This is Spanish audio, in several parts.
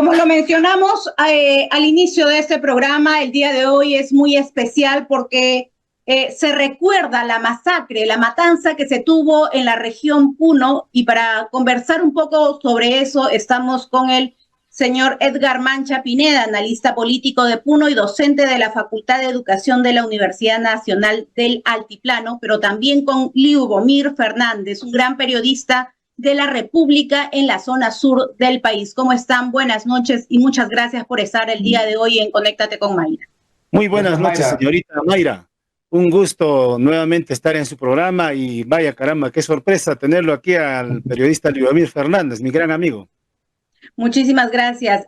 Como lo mencionamos al inicio de este programa, el día de hoy es muy especial porque se recuerda la masacre, la matanza que se tuvo en la región Puno, y para conversar un poco sobre eso estamos con el señor Edgar Mancha Pineda, analista político de Puno y docente de la Facultad de Educación de la Universidad Nacional del Altiplano, pero también con Liubomir Fernández, un gran periodista de la República en la zona sur del país. ¿Cómo están? Buenas noches y muchas gracias por estar el día de hoy en Conéctate con Mayra. Muy buenas noches, señorita Mayra. Un gusto nuevamente estar en su programa y vaya caramba, qué sorpresa tenerlo aquí al periodista Liubomir Fernández, mi gran amigo. Muchísimas gracias.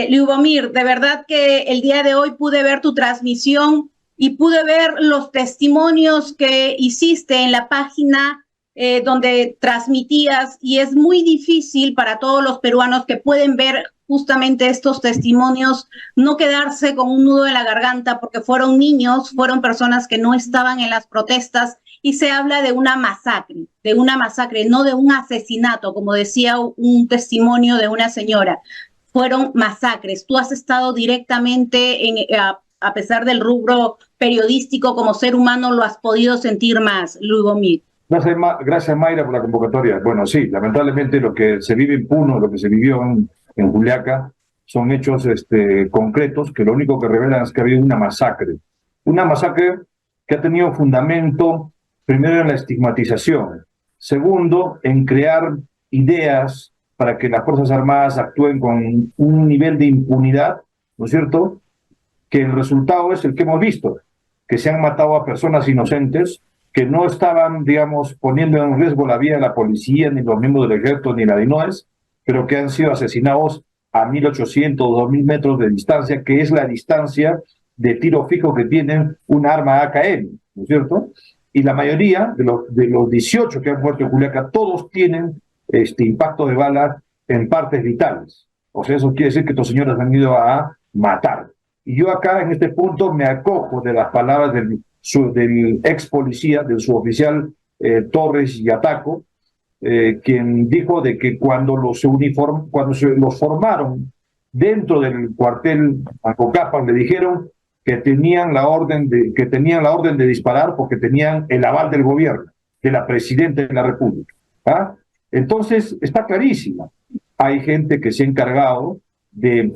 Liubomir, de verdad que el día de hoy pude ver tu transmisión y pude ver los testimonios que hiciste en la página donde transmitías, y es muy difícil para todos los peruanos que pueden ver justamente estos testimonios no quedarse con un nudo en la garganta, porque fueron niños, fueron personas que no estaban en las protestas, y se habla de una masacre, no de un asesinato, como decía un testimonio de una señora. Fueron masacres. Tú has estado directamente, a pesar del rubro periodístico, como ser humano, lo has podido sentir más, Liubomir. Gracias, Mayra, por la convocatoria. Bueno, sí, lamentablemente lo que se vive en Puno, lo que se vivió en Juliaca, son hechos concretos que lo único que revelan es que ha habido una masacre. Una masacre que ha tenido fundamento, primero, en la estigmatización. Segundo, en crear ideas para que las Fuerzas Armadas actúen con un nivel de impunidad, ¿no es cierto? Que el resultado es el que hemos visto, que se han matado a personas inocentes, que no estaban, digamos, poniendo en riesgo la vida de la policía, ni los miembros del ejército, ni la DINOES, pero que han sido asesinados a 1.800 o 2.000 metros de distancia, que es la distancia de tiro fijo que tienen un arma AKM, ¿no es cierto? Y la mayoría de los 18 que han muerto en Juliaca, todos tienen impacto de bala en partes vitales. O sea, eso quiere decir que estos señores han ido a matar. Y yo acá, en este punto, me acojo de las palabras del ex policía, del suboficial Torres Yataco, quien dijo de que cuando se los formaron dentro del cuartel Acocapan, le dijeron que tenían la orden de disparar porque tenían el aval del gobierno, de la presidenta de la República. ¿Ah? Entonces, está clarísima. Hay gente que se ha encargado de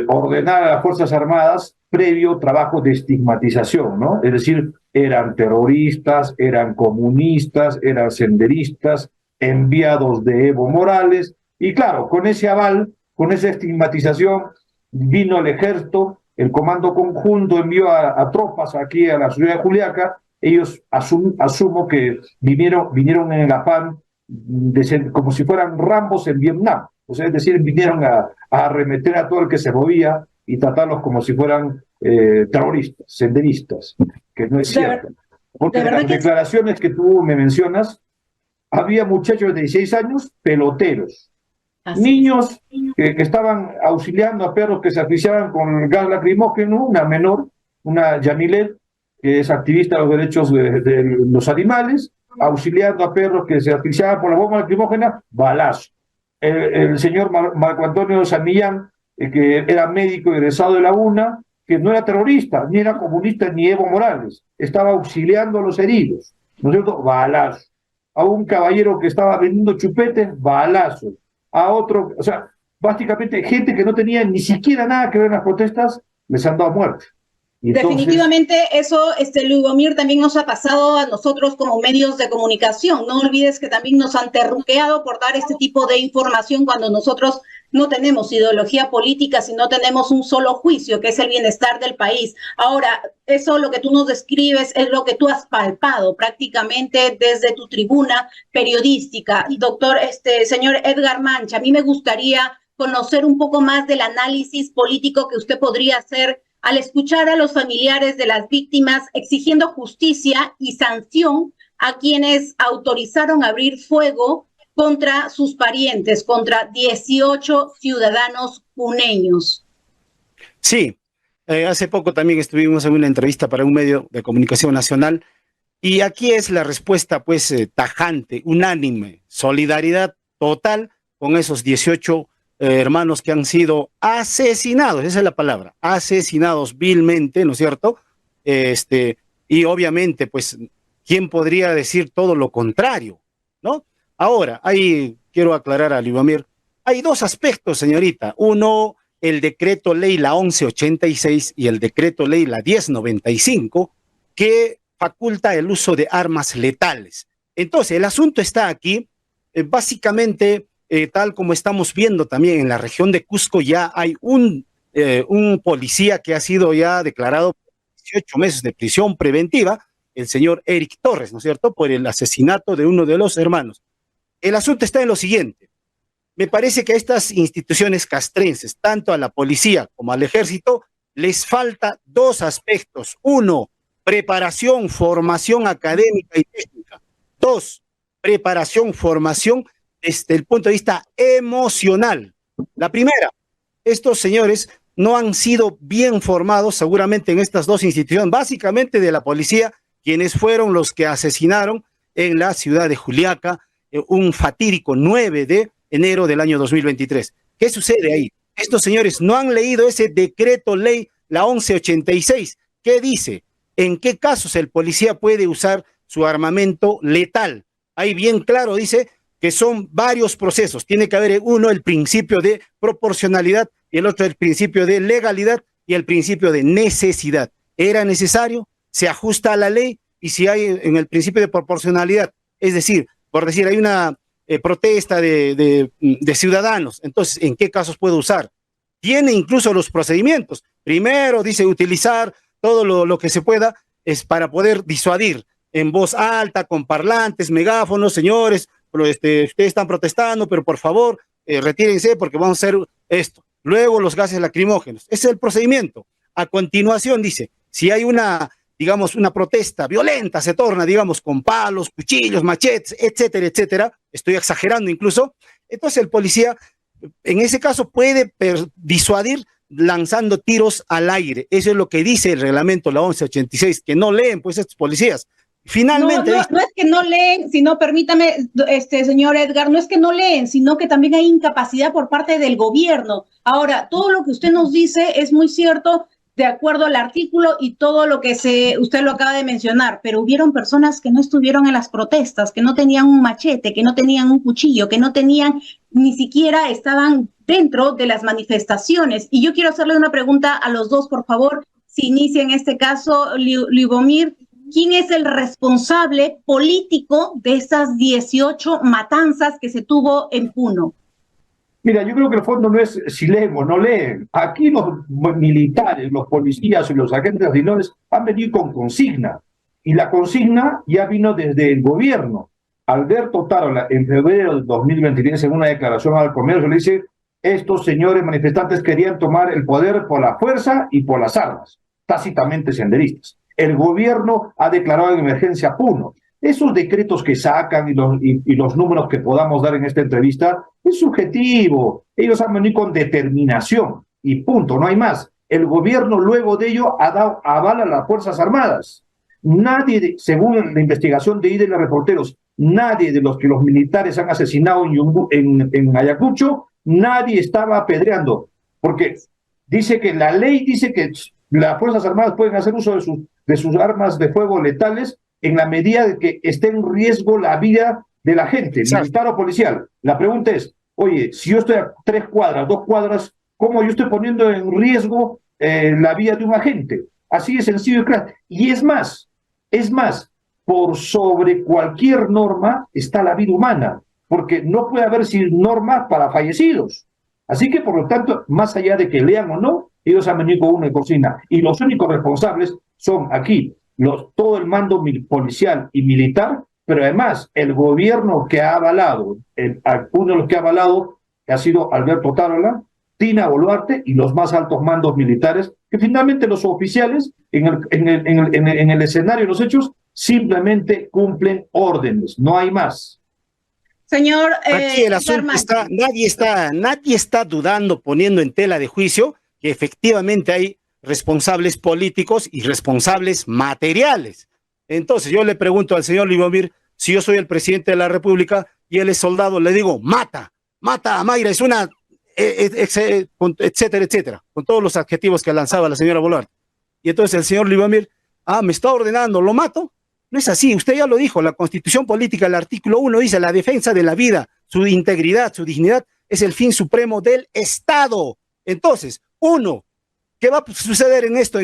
ordenar a las Fuerzas Armadas previo trabajo de estigmatización, ¿no? Es decir, eran terroristas, eran comunistas, eran senderistas, enviados de Evo Morales, y claro, con ese aval, con esa estigmatización, vino el ejército, el comando conjunto envió a tropas aquí a la ciudad de Juliaca. Ellos asumo que vinieron en el afán de ser como si fueran Rambos en Vietnam, o sea, es decir, vinieron a arremeter a todo el que se movía y tratarlos como si fueran terroristas, senderistas, que no es cierto. Porque en las declaraciones que tú me mencionas, había muchachos de 16 años, peloteros, niños que estaban auxiliando a perros que se asfixiaban con gas lacrimógeno, una menor, una Yamilet, que es activista de los derechos de los animales, auxiliando a perros que se asfixiaban por la bomba lacrimógena, balazo. El señor Marco Antonio Samillán, que era médico egresado de la UNA, que no era terrorista, ni era comunista, ni Evo Morales, estaba auxiliando a los heridos, ¿no es cierto? Balazo. A un caballero que estaba vendiendo chupetes, balazo. A otro, o sea, básicamente gente que no tenía ni siquiera nada que ver en las protestas, les han dado muerte. Entonces, definitivamente eso, Liubomir, también nos ha pasado a nosotros como medios de comunicación. No olvides que también nos han terruqueado por dar este tipo de información cuando nosotros no tenemos ideología política, sino tenemos un solo juicio, que es el bienestar del país. Ahora, eso lo que tú nos describes es lo que tú has palpado prácticamente desde tu tribuna periodística. Doctor, señor Edgar Mancha, a mí me gustaría conocer un poco más del análisis político que usted podría hacer al escuchar a los familiares de las víctimas exigiendo justicia y sanción a quienes autorizaron abrir fuego contra sus parientes, contra 18 ciudadanos puneños. Sí, hace poco también estuvimos en una entrevista para un medio de comunicación nacional, y aquí es la respuesta pues tajante, unánime, solidaridad total con esos 18 hermanos que han sido asesinados, esa es la palabra, asesinados vilmente, ¿no es cierto? Y obviamente, pues, ¿quién podría decir todo lo contrario, no? Ahora, ahí quiero aclarar a Liubomir, hay dos aspectos, señorita. Uno, el decreto ley la 1186 y el decreto ley la 1095, que faculta el uso de armas letales. Entonces, el asunto está aquí, básicamente, tal como estamos viendo también en la región de Cusco, ya hay un policía que ha sido ya declarado 18 meses de prisión preventiva, el señor Eric Torres, ¿no es cierto?, por el asesinato de uno de los hermanos. El asunto está en lo siguiente. Me parece que a estas instituciones castrenses, tanto a la policía como al ejército, les falta dos aspectos. Uno, preparación, formación académica y técnica. Dos, preparación, formación desde el punto de vista emocional. La primera, estos señores no han sido bien formados seguramente en estas dos instituciones, básicamente de la policía, quienes fueron los que asesinaron en la ciudad de Juliaca un fatídico 9 de enero del año 2023. ¿Qué sucede ahí? Estos señores no han leído ese decreto ley, la 1186. ¿Qué dice? ¿En qué casos el policía puede usar su armamento letal? Ahí bien claro dice que son varios procesos. Tiene que haber uno, el principio de proporcionalidad, y el otro, el principio de legalidad y el principio de necesidad. ¿Era necesario? Se ajusta a la ley, y si hay en el principio de proporcionalidad, es decir, por decir, hay una protesta de ciudadanos, entonces, ¿en qué casos puedo usar? Tiene incluso los procedimientos. Primero, dice, utilizar todo lo que se pueda es para poder disuadir en voz alta, con parlantes, megáfonos, señores, ustedes están protestando, pero por favor, retírense porque vamos a hacer esto. Luego los gases lacrimógenos. Ese es el procedimiento. A continuación, dice, si hay una, digamos, una protesta violenta, se torna, digamos, con palos, cuchillos, machetes, etcétera, etcétera, estoy exagerando incluso, entonces el policía, en ese caso, puede disuadir lanzando tiros al aire. Eso es lo que dice el reglamento, la 1186, que no leen, pues, estos policías. Finalmente... No es que no leen, sino, permítame, señor Edgar, no es que no leen, sino que también hay incapacidad por parte del gobierno. Ahora, todo lo que usted nos dice es muy cierto, de acuerdo al artículo y todo lo que usted lo acaba de mencionar, pero hubieron personas que no estuvieron en las protestas, que no tenían un machete, que no tenían un cuchillo, que no tenían, ni siquiera estaban dentro de las manifestaciones. Y yo quiero hacerle una pregunta a los dos, por favor, si inicia en este caso, Liubomir, ¿quién es el responsable político de esas 18 matanzas que se tuvo en Puno? Mira, yo creo que el fondo no es si leen o no leen. Aquí los militares, los policías y los agentes auxiliares han venido con consigna. Y la consigna ya vino desde el gobierno. Alberto Tarola, en febrero de 2023, en una declaración al comercio, le dice, estos señores manifestantes querían tomar el poder por la fuerza y por las armas, tácitamente senderistas. El gobierno ha declarado en emergencia Puno. Esos decretos que sacan y los números que podamos dar en esta entrevista es subjetivo. Ellos han venido con determinación y punto, no hay más. El gobierno luego de ello ha dado aval a las Fuerzas Armadas. Nadie, según la investigación de IDE y reporteros, nadie de los que los militares han asesinado en Ayacucho, nadie estaba apedreando, porque dice que la ley dice que las Fuerzas Armadas pueden hacer uso de sus armas de fuego letales en la medida de que esté en riesgo la vida de la gente, militar o policial. La pregunta es, oye, si yo estoy a 3 cuadras, 2 cuadras, ¿cómo yo estoy poniendo en riesgo la vida de un agente? Así de sencillo y claro. Y es más, por sobre cualquier norma está la vida humana, porque no puede haber normas para fallecidos. Así que, por lo tanto, más allá de que lean o no, ellos han venido con una consigna. Y los únicos responsables son aquí, todo el mando policial y militar, pero además el gobierno que ha avalado, uno de los que ha avalado ha sido Alberto Tarola, Dina Boluarte y los más altos mandos militares, que finalmente los oficiales en el escenario de los hechos simplemente cumplen órdenes, no hay más. Señor, aquí el asunto está, nadie está dudando, poniendo en tela de juicio que efectivamente hay responsables políticos y responsables materiales. Entonces yo le pregunto al señor Liubomir, si yo soy el presidente de la República y él es soldado, le digo, mata a Mayra, es una etcétera, etcétera, con todos los adjetivos que lanzaba la señora Boluarte. Y entonces el señor Livomir, me está ordenando, ¿lo mato? No es así, usted ya lo dijo, la Constitución Política, el artículo 1 dice, la defensa de la vida, su integridad, su dignidad, es el fin supremo del Estado. Entonces, ¿qué va a suceder en esto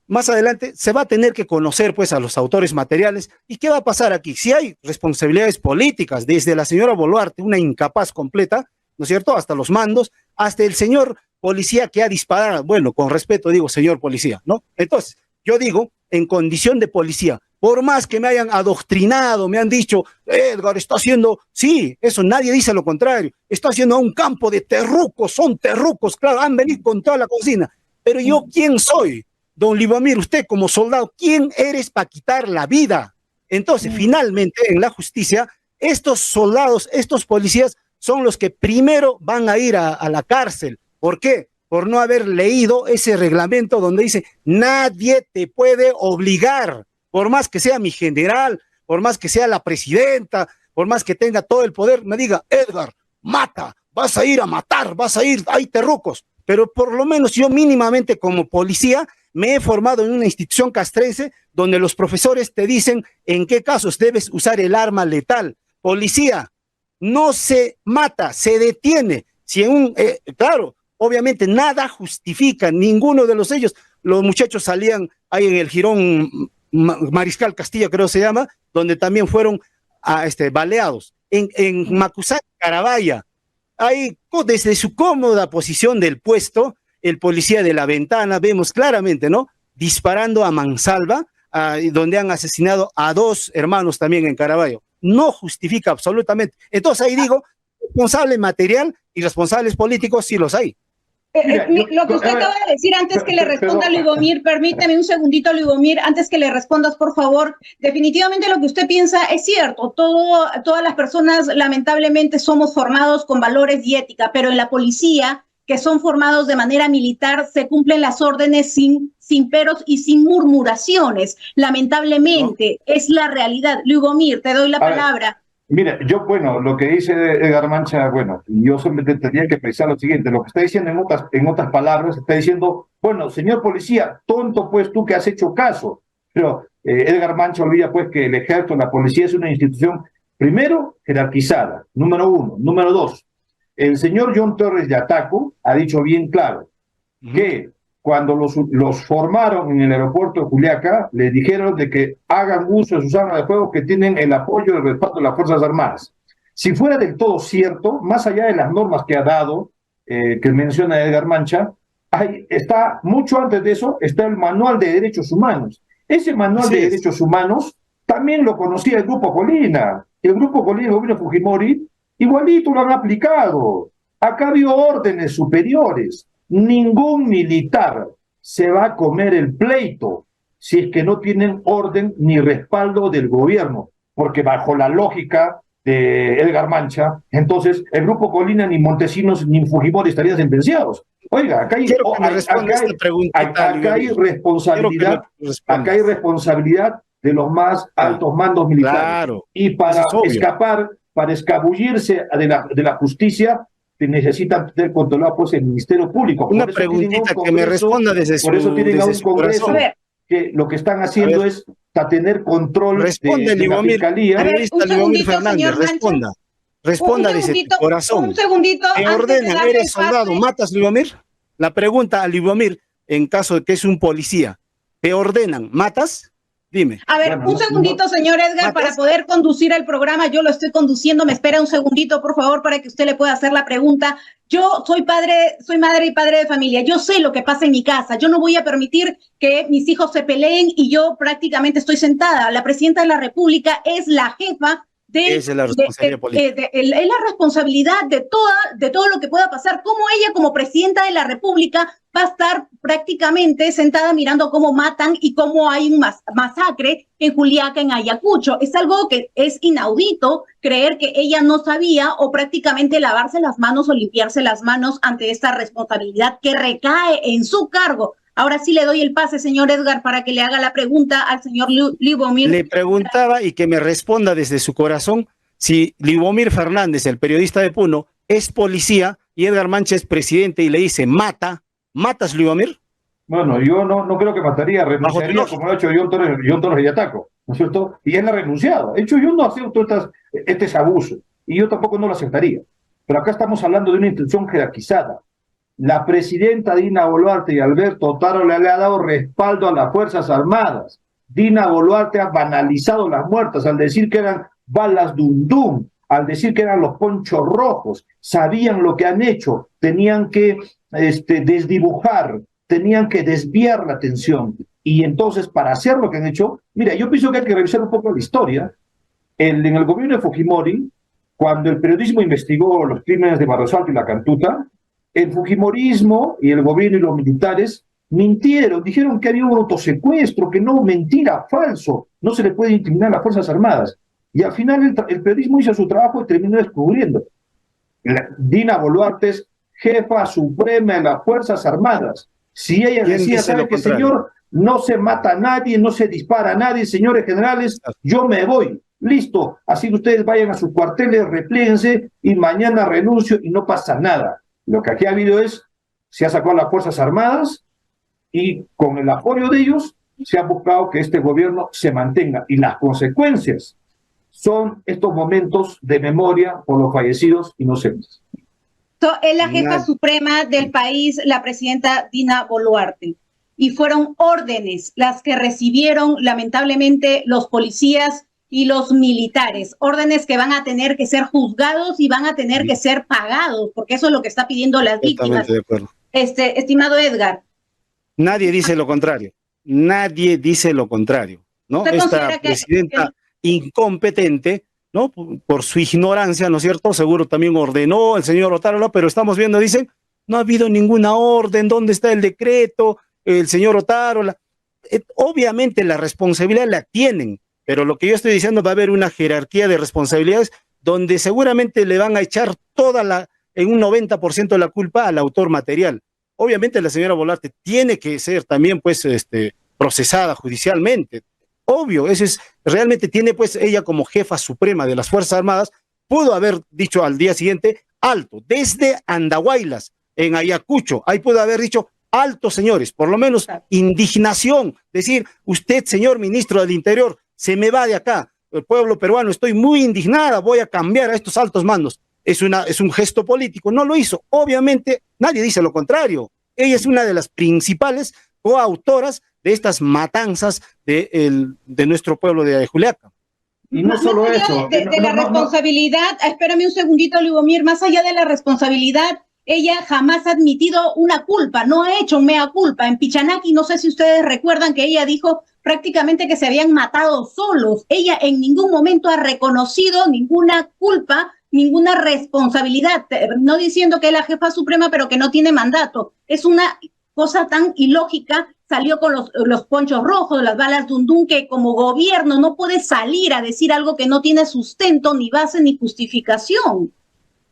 más adelante? Se va a tener que conocer pues a los autores materiales. ¿Y qué va a pasar aquí? Si hay responsabilidades políticas, desde la señora Boluarte, una incapaz completa, ¿no es cierto?, hasta los mandos, hasta el señor policía que ha disparado, bueno, con respeto digo señor policía, ¿no? Entonces, yo digo, en condición de policía, por más que me hayan adoctrinado, me han dicho, Edgar está haciendo, sí, eso nadie dice lo contrario, está haciendo un campo de terrucos, son terrucos, claro, han venido con toda la cocina, pero yo, ¿quién soy? Don Livomir, usted como soldado, ¿quién eres para quitar la vida? Entonces, finalmente, en la justicia, estos soldados, estos policías, son los que primero van a ir a la cárcel. ¿Por qué? Por no haber leído ese reglamento donde dice, nadie te puede obligar, por más que sea mi general, por más que sea la presidenta, por más que tenga todo el poder, me diga, Edgar, mata, vas a ir a matar, vas a ir, hay terrucos. Pero por lo menos yo mínimamente como policía me he formado en una institución castrense donde los profesores te dicen en qué casos debes usar el arma letal. Policía, no se mata, se detiene. Si claro, obviamente nada justifica, ninguno de ellos. Los muchachos salían ahí en el Jirón Mariscal Castilla, creo se llama, donde también fueron baleados. En Macusá, Carabaya, ahí desde su cómoda posición del puesto, el policía de la ventana, vemos claramente, ¿no?, disparando a mansalva, donde han asesinado a 2 hermanos también en Caraballo. No justifica absolutamente. Entonces ahí digo, responsable material y responsables políticos sí los hay. Lo que usted acaba de decir antes que le responda a Livomir, permítame un segundito, Livomir, antes que le respondas, por favor. Definitivamente lo que usted piensa es cierto. Todas las personas, lamentablemente, somos formados con valores y ética, pero en la policía, que son formados de manera militar, se cumplen las órdenes sin peros y sin murmuraciones. Lamentablemente, es la realidad. Livomir, te doy la palabra. Mira, lo que dice Edgar Mancha, bueno, yo solamente tendría que pensar lo siguiente, lo que está diciendo en otras palabras, está diciendo, bueno, señor policía, tonto pues tú que has hecho caso, pero Edgar Mancha olvida pues que el ejército, la policía es una institución, primero, jerarquizada, número 1, número 2, el señor John Torres de Ataco ha dicho bien claro que cuando los formaron en el aeropuerto de Juliaca, les dijeron de que hagan uso de sus armas de fuego que tienen el apoyo y el respaldo de las Fuerzas Armadas. Si fuera del todo cierto, más allá de las normas que ha dado, que menciona Edgar Mancha, mucho antes de eso, está el Manual de Derechos Humanos. Ese Manual de Derechos Humanos también lo conocía el Grupo Colina. El Grupo Colina, el gobierno Fujimori, igualito lo han aplicado. Acá ha habido órdenes superiores. Ningún militar se va a comer el pleito si es que no tienen orden ni respaldo del gobierno, porque bajo la lógica de Edgar Mancha, entonces el Grupo Colina, ni Montesinos, ni Fujimori estarían sentenciados. Oiga, acá hay responsabilidad de los más altos mandos militares. Claro, y para escabullirse de la justicia, necesitan tener controlado pues el Ministerio Público. Una preguntita que me responda desde su corazón. Por eso tienen a un Congreso que lo que están haciendo es tener control de la Fiscalía. Periodista Livomir Fernández, responda desde tu corazón. Un segundito. ¿Te ordenan? ¿Eres soldado? ¿Matas, Livomir? La pregunta a Livomir, en caso de que es un policía, ¿te ordenan? ¿Matas? Dime. A ver, un segundito, señor Edgar, para poder conducir el programa. Yo lo estoy conduciendo. Me espera un segundito, por favor, para que usted le pueda hacer la pregunta. Yo soy madre y padre de familia. Yo sé lo que pasa en mi casa. Yo no voy a permitir que mis hijos se peleen y yo prácticamente estoy sentada. La presidenta de la República es la jefa esa es la responsabilidad política. Es la responsabilidad de todo lo que pueda pasar. ¿Cómo ella, como presidenta de la República, va a estar prácticamente sentada mirando cómo matan y cómo hay un masacre en Juliaca, en Ayacucho? Es algo que es inaudito creer que ella no sabía o prácticamente lavarse las manos o limpiarse las manos ante esta responsabilidad que recae en su cargo. Ahora sí le doy el pase, señor Edgar, para que le haga la pregunta al señor Livomir. Le preguntaba y que me responda desde su corazón si Livomir Fernández, el periodista de Puno, es policía y Edgar Mancha es presidente y le dice mata, ¿matas, Lubomir? Bueno, yo no creo que mataría, renunciaría como lo ha hecho John Torres Yataco, ¿no es cierto? Y él ha renunciado. De hecho, yo no acepto este abuso, y yo tampoco no lo aceptaría. Pero acá estamos hablando de una institución jerarquizada. La presidenta Dina Boluarte y Alberto Otárola le ha dado respaldo a las Fuerzas Armadas. Dina Boluarte ha banalizado las muertas al decir que eran balas dundum, al decir que eran los ponchos rojos. Sabían lo que han hecho, tenían que desdibujar, tenían que desviar la atención. Y entonces, para hacer lo que han hecho, mira, yo pienso que hay que revisar un poco la historia. En el gobierno de Fujimori, cuando el periodismo investigó los crímenes de Barrio Alto y La Cantuta, el fujimorismo y el gobierno y los militares mintieron, dijeron que había un autosecuestro, que no, mentira, falso, no se le puede intimidar a las Fuerzas Armadas. Y al final el periodismo hizo su trabajo y terminó descubriendo. Dina Boluarte es jefa suprema de las Fuerzas Armadas. Si ella decía, ¿sabe qué, señor? No se mata a nadie, no se dispara a nadie, señores generales, yo me voy. Listo, así que ustedes vayan a sus cuarteles, replíguense y mañana renuncio y no pasa nada. Lo que aquí ha habido es, se ha sacado a las Fuerzas Armadas y con el apoyo de ellos se ha buscado que este gobierno se mantenga. Y las consecuencias son estos momentos de memoria por los fallecidos inocentes. Es la jefa suprema del país, la presidenta Dina Boluarte. Y fueron órdenes las que recibieron lamentablemente los policías y los militares, órdenes que van a tener que ser juzgados y van a tener que ser pagados, porque eso es lo que está pidiendo las víctimas. De acuerdo. Estimado Edgar. Nadie dice lo contrario, nadie dice lo contrario, ¿no? Esta presidenta incompetente, ¿no? Por su ignorancia, ¿no es cierto? Seguro también ordenó el señor Otárola, pero estamos viendo, dicen, no ha habido ninguna orden, ¿dónde está el decreto? El señor Otárola. Obviamente la responsabilidad la tienen, pero lo que yo estoy diciendo, va a haber una jerarquía de responsabilidades donde seguramente le van a echar en un 90% de la culpa al autor material. Obviamente la señora Boluarte tiene que ser también pues procesada judicialmente. Obvio, eso es, realmente tiene pues ella como jefa suprema de las Fuerzas Armadas, pudo haber dicho al día siguiente, alto, desde Andahuaylas, en Ayacucho, ahí pudo haber dicho, alto señores, por lo menos indignación, decir, usted señor ministro del Interior, se me va de acá, el pueblo peruano, estoy muy indignada, voy a cambiar a estos altos mandos. Es un gesto político, no lo hizo. Obviamente, nadie dice lo contrario. Ella es una de las principales coautoras de estas matanzas de nuestro pueblo de Juliaca. Y no solo eso. La responsabilidad, espérame un segundito, Lubomir, más allá de la responsabilidad, ella jamás ha admitido una culpa, no ha hecho mea culpa. En Pichanaki, no sé si ustedes recuerdan que ella dijo prácticamente que se habían matado solos. Ella en ningún momento ha reconocido ninguna culpa, ninguna responsabilidad, no diciendo que es la jefa suprema, pero que no tiene mandato. Es una cosa tan ilógica, salió con los ponchos rojos, las balas dundún, que como gobierno no puede salir a decir algo que no tiene sustento, ni base, ni justificación.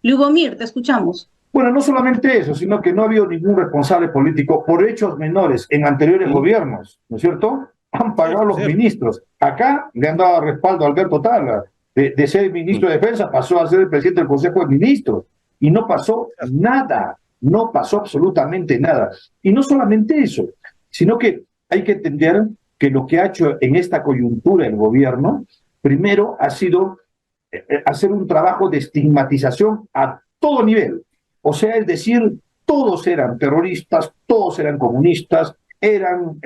Lubomir, te escuchamos. Bueno, no solamente eso, sino que no ha habido ningún responsable político por hechos menores en anteriores gobiernos, ¿no es cierto? Han pagado los ministros. Acá le han dado respaldo a Alberto Otárola. De ser ministro de Defensa pasó a ser el presidente del Consejo de Ministros. Y no pasó nada, no pasó absolutamente nada. Y no solamente eso, sino que hay que entender que lo que ha hecho en esta coyuntura el gobierno, primero ha sido hacer un trabajo de estigmatización a todo nivel. O sea, es decir, todos eran terroristas, todos eran comunistas, eran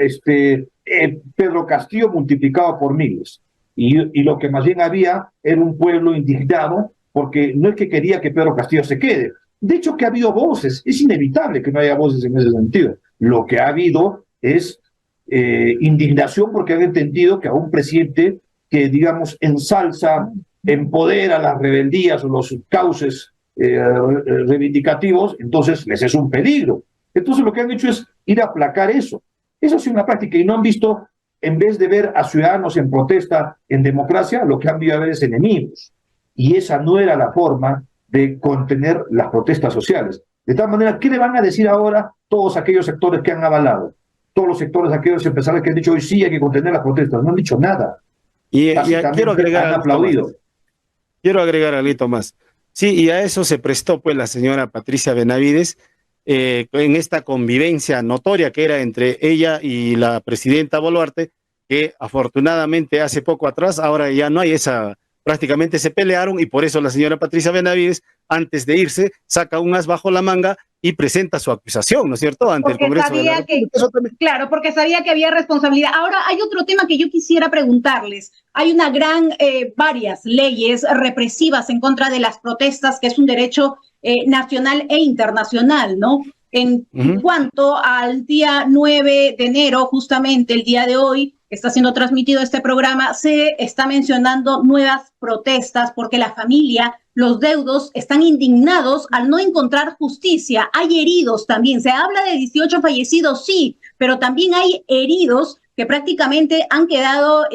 Pedro Castillo multiplicado por miles. Y lo que más bien había era un pueblo indignado, porque no es que quería que Pedro Castillo se quede. De hecho, que ha habido voces, es inevitable que no haya voces en ese sentido. Lo que ha habido es indignación porque han entendido que a un presidente que, digamos, ensalza, empodera las rebeldías o los cauces reivindicativos, entonces les es un peligro. Entonces lo que han hecho es ir a aplacar eso. Eso es una práctica y no han visto, en vez de ver a ciudadanos en protesta en democracia, lo que han visto a ver es enemigos. Y esa no era la forma de contener las protestas sociales. De tal manera, ¿qué le van a decir ahora todos aquellos sectores que han avalado? Todos los sectores, aquellos empresarios que han dicho hoy sí hay que contener las protestas, no han dicho nada. Y quiero agregar han aplaudido. Quiero agregar algo más. Sí, y a eso se prestó pues la señora Patricia Benavides en esta convivencia notoria que era entre ella y la presidenta Boluarte, que afortunadamente hace poco atrás, ahora ya no hay esa, prácticamente se pelearon y por eso la señora Patricia Benavides, antes de irse, saca un as bajo la manga y presenta su acusación, ¿no es cierto?, ante el Congreso de la República. Eso también... Claro, porque sabía que había responsabilidad. Ahora, hay otro tema que yo quisiera preguntarles. Hay una varias leyes represivas en contra de las protestas, que es un derecho nacional e internacional, ¿no? En cuanto al día 9 de enero, justamente el día de hoy, que está siendo transmitido este programa, se está mencionando nuevas protestas porque la familia, los deudos, están indignados al no encontrar justicia. Hay heridos también. Se habla de 18 fallecidos, sí, pero también hay heridos que prácticamente han quedado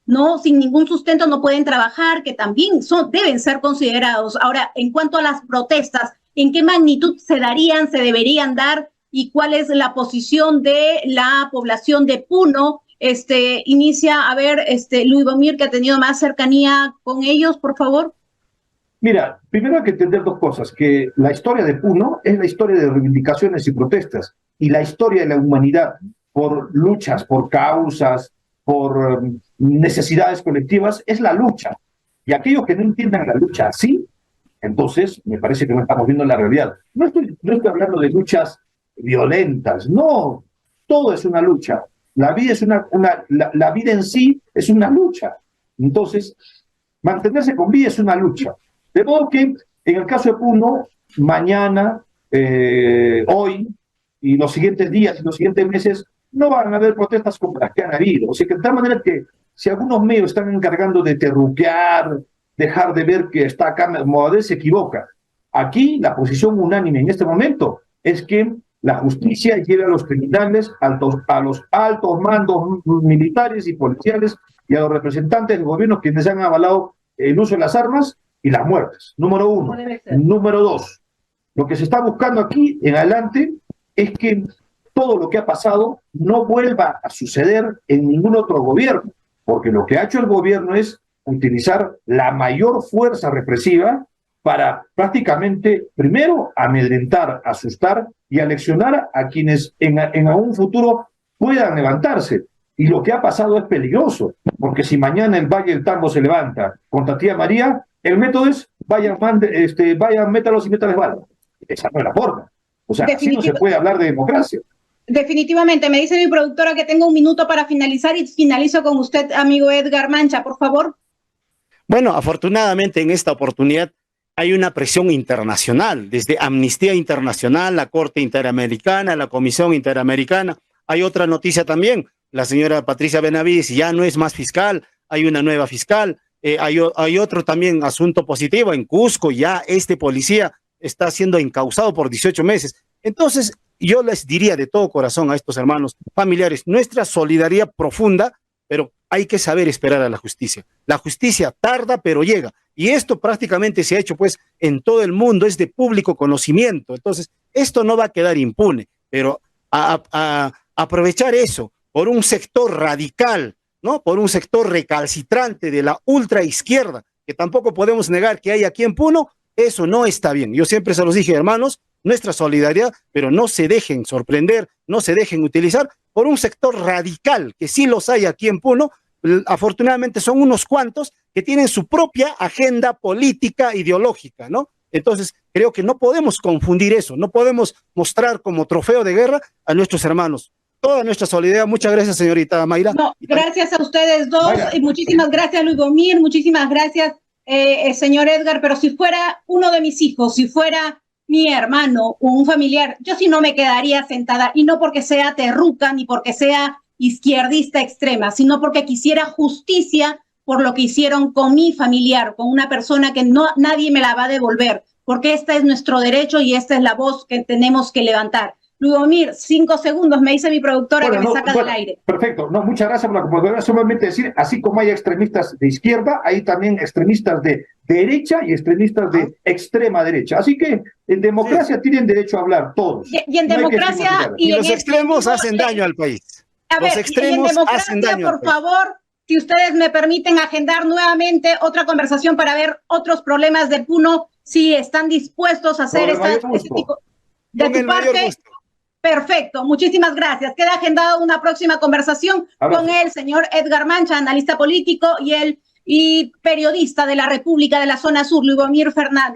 no sin ningún sustento, no pueden trabajar, que también deben ser considerados. Ahora, en cuanto a las protestas, ¿en qué magnitud se darían, se deberían dar y cuál es la posición de la población de Puno? Inicia, a ver, Luibomir, que ha tenido más cercanía con ellos, por favor. Mira, primero hay que entender dos cosas, que la historia de Puno es la historia de reivindicaciones y protestas, y la historia de la humanidad por luchas, por causas, por necesidades colectivas, es la lucha. Y aquellos que no entiendan la lucha así, entonces me parece que no estamos viendo la realidad. No estoy hablando de luchas violentas, no, todo es una lucha. La vida es la vida en sí es una lucha. Entonces, mantenerse con vida es una lucha. De modo que, en el caso de Puno, mañana, hoy, y los siguientes días y los siguientes meses, no van a haber protestas como las que han habido. O sea que de tal manera que si algunos medios están encargando de terruquear, dejar de ver que está acá, Moadel se equivoca. Aquí la posición unánime en este momento es que la justicia lleve a los criminales, a los altos mandos militares y policiales y a los representantes del gobierno quienes han avalado el uso de las armas y las muertes. Número uno. Número dos, lo que se está buscando aquí en adelante es que todo lo que ha pasado no vuelva a suceder en ningún otro gobierno, porque lo que ha hecho el gobierno es utilizar la mayor fuerza represiva para prácticamente, primero, amedrentar, asustar y aleccionar a quienes en un futuro puedan levantarse. Y lo que ha pasado es peligroso, porque si mañana el Valle del Tambo se levanta contra Tía María, el método es vayan, métalos y métales balas. Esa no es la forma. O sea, así no se puede hablar de democracia. Definitivamente, me dice mi productora que tengo un minuto para finalizar y finalizo con usted, amigo Edgar Mancha, por favor. Bueno, afortunadamente en esta oportunidad hay una presión internacional, desde Amnistía Internacional, la Corte Interamericana, la Comisión Interamericana. Hay otra noticia también, la señora Patricia Benavides ya no es más fiscal, hay una nueva fiscal. Hay otro también asunto positivo, en Cusco ya este policía está siendo encausado por 18 meses. Entonces, yo les diría de todo corazón a estos hermanos familiares, nuestra solidaridad profunda, pero hay que saber esperar a la justicia. La justicia tarda, pero llega. Y esto prácticamente se ha hecho pues en todo el mundo, es de público conocimiento. Entonces, esto no va a quedar impune, pero a aprovechar eso por un sector radical, ¿no? Por un sector recalcitrante de la ultraizquierda, que tampoco podemos negar que hay aquí en Puno, eso no está bien. Yo siempre se los dije, hermanos, nuestra solidaridad, pero no se dejen sorprender, no se dejen utilizar por un sector radical, que sí los hay aquí en Puno. Afortunadamente son unos cuantos que tienen su propia agenda política, ideológica, ¿no? Entonces, creo que no podemos confundir eso, no podemos mostrar como trofeo de guerra a nuestros hermanos. Toda nuestra solidaridad. Muchas gracias, señorita Mayra. No, gracias a ustedes dos, y muchísimas gracias, Luibomir, muchísimas gracias, señor Edgar, pero si fuera uno de mis hijos, si fuera mi hermano o un familiar, yo sí no me quedaría sentada, y no porque sea terruca, ni porque sea izquierdista extrema, sino porque quisiera justicia por lo que hicieron con mi familiar, con una persona que nadie me la va a devolver, porque este es nuestro derecho y esta es la voz que tenemos que levantar. Luibomir, 5 segundos, me dice mi productora que me saca del aire. Perfecto, no, muchas gracias por la oportunidad. Solamente decir, así como hay extremistas de izquierda, hay también extremistas de derecha y extremistas de extrema derecha. Así que en democracia tienen derecho a hablar todos. Y en democracia... Y los extremos hacen daño al país. A ver, y en democracia, por favor, si ustedes me permiten agendar nuevamente otra conversación para ver otros problemas de Puno, si están dispuestos a hacer este tipo de tu parte. Perfecto, muchísimas gracias. Queda agendada una próxima conversación con el señor Edgar Mancha, analista político y periodista de la República de la Zona Sur, Lubomir Fernández.